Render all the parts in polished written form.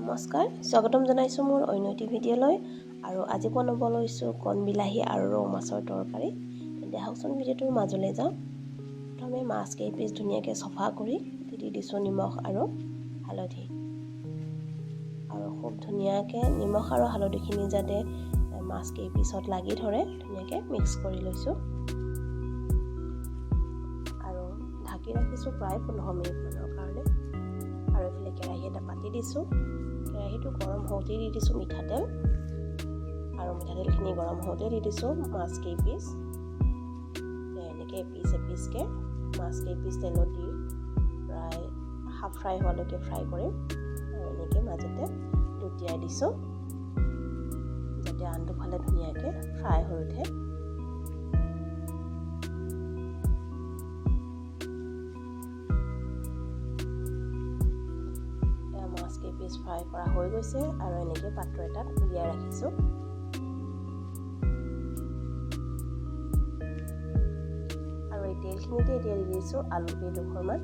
নমস্কাৰ, স্বাগতম জনাইছোঁ মোৰ অন্য এটি ভিডিঅ'লৈ। আৰু আজি বনাব লৈছোঁ কণ বিলাহী আৰু ৰৌ মাছৰ তৰকাৰী। এতিয়া আহকচোন ভিডিঅ'টোৰ মাজলৈ যাওঁ। প্ৰথমে মাছ কেইপিচ ধুনীয়াকৈ চফা কৰি দি দিছোঁ নিমখ আৰু হালধি। আৰু খুব ধুনীয়াকৈ নিমখ আৰু হালধিখিনি যাতে মাছ কেইপিচত লাগি ধৰে ধুনীয়াকৈ মিক্স কৰি লৈছোঁ। আৰু ঢাকি ৰাখিছোঁ প্ৰায় 15 মিনিটমানৰ কাৰণে। আৰু এইফালে কেৰাহী এটা পাতি দিছোঁ। কেৰাহীটো গৰম হওঁতেই দি দিছোঁ মিঠাতেল। আৰু মিঠাতেলখিনি গৰম হওঁতে দি দিছোঁ মাছ কেইপিচ। এনেকৈ এপিচকৈ মাছ কেইপিচ তেলত দি প্ৰায় হাফ ফ্ৰাই হোৱালৈকে ফ্ৰাই কৰিম। আৰু এনেকৈ মাজতে লুটিয়াই দিছোঁ যাতে আনটো ফালে ধুনীয়াকৈ ফ্ৰাই হৈ উঠে। মাছ কেইপিচ ফ্ৰাই কৰা হৈ গৈছে আৰু এনেকৈ পাত্ৰ এটাত উলিয়াই ৰাখিছোঁ। আৰু এই তেলখিনিতে এতিয়া দি দিছোঁ আলু কেইডোখৰমান।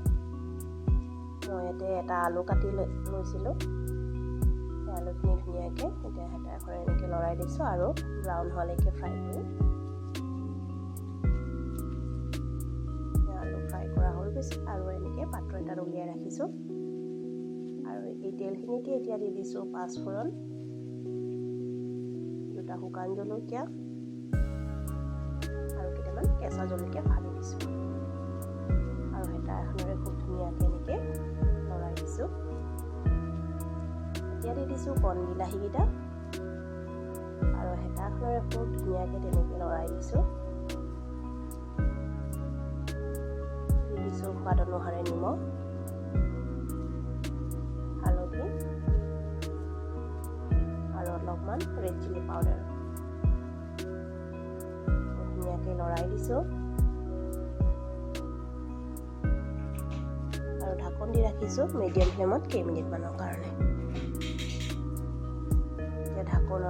মই ইয়াতে এটা আলু কাটি লৈছিলোঁ। সেই আলুখিনি ধুনীয়াকৈ এতিয়া হেতা এখনে এনেকৈ লৰাই দিছোঁ আৰু ব্ৰাউন হোৱালৈকে ফ্ৰাই কৰিম। আলু ফ্ৰাই কৰা হৈ গৈছে আৰু এনেকৈ পাত্ৰ এটাত উলিয়াই ৰাখিছোঁ। আৰু এই তেলখিনিতে এতিয়া দি দিছোঁ 5 ফুৰণ, 2টা শুকান জলকীয়া আৰু কেইটামান কেঁচা জলকীয়া ফালি দিছোঁ। আৰু হেতা এখনেৰে খুব ধুনীয়াকৈ এনেকৈ লৰাই দিছোঁ। এতিয়া দি দিছোঁ কণ বিলাহীকেইটা আৰু হেতা এখনেৰে খুব ধুনীয়াকৈ তেনেকৈ লৰাই দিছোঁ। দি দিছোঁ সোৱাদ অনুসাৰে নিমখ, হালধি আৰু অলপমান ৰেড চিলি পাউডাৰ। ধুনীয়াকৈ লৰাই দিছোঁ আৰু ঢাকন দি ৰাখিছোঁ মিডিয়াম ফ্লেমত কেইমিনিটমানৰ কাৰণে। এতিয়া ঢাকন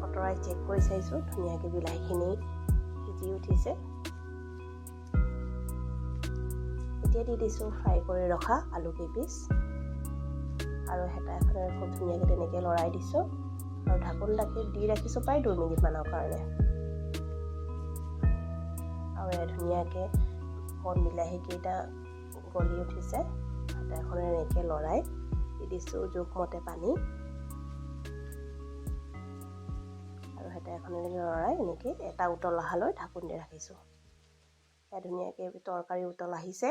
আঁতৰাই চেক কৰি চাইছোঁ, ধুনীয়াকৈ বিলাহীখিনি সিজি উঠিছে। এতিয়া দি দিছোঁ ফ্ৰাই কৰি ৰখা আলু কেইপিচ আৰু হেতা এখনেৰে খুব ধুনীয়াকৈ তেনেকৈ লৰাই দিছোঁ। আৰু ঢাকন দি ৰাখিছোঁ প্ৰায় 2 মিনিটমানৰ কাৰণে। আৰু ধুনীয়াকৈ কণ বিলাহীকেইটা গলি উঠিছে। হেতা এখনেৰে এনেকৈ লৰাই দি দিছোঁ জোখমতে পানী। আৰু হেতা এখনেৰে লৰাই এনেকৈ এটা উতল অহালৈ ঢাকন দি ৰাখিছোঁ। এয়া ধুনীয়াকৈ তৰকাৰী উতল আহিছে।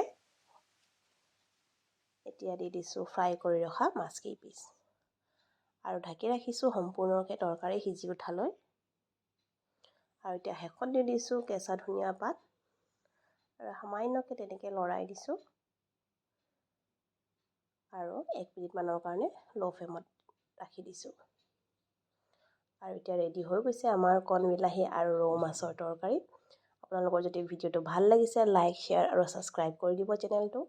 এতিয়া দি দিছোঁ ফ্ৰাই কৰি ৰখা মাছ কেইপিচ আৰু ঢাকি ৰাখিছোঁ সম্পূৰ্ণকৈ তৰকাৰী সিজি উঠালৈ। আৰু এতিয়া শেষত দি দিছোঁ কেঁচা ধনিয়া পাত আৰু সামান্যকৈ তেনেকৈ লৰাই দিছোঁ। আৰু 1 মিনিটমানৰ কাৰণে ল' ফ্লেমত ৰাখি দিছোঁ। আৰু এতিয়া ৰেডি হৈ গৈছে আমাৰ কণ বিলাহী আৰু ৰৌ মাছৰ তৰকাৰী। আপোনালোকৰ যদি ভিডিঅ'টো ভাল লাগিছে লাইক, শ্বেয়াৰ আৰু ছাবস্ক্ৰাইব কৰি দিব চেনেলটো।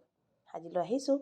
আজিলৈ আহিছোঁ।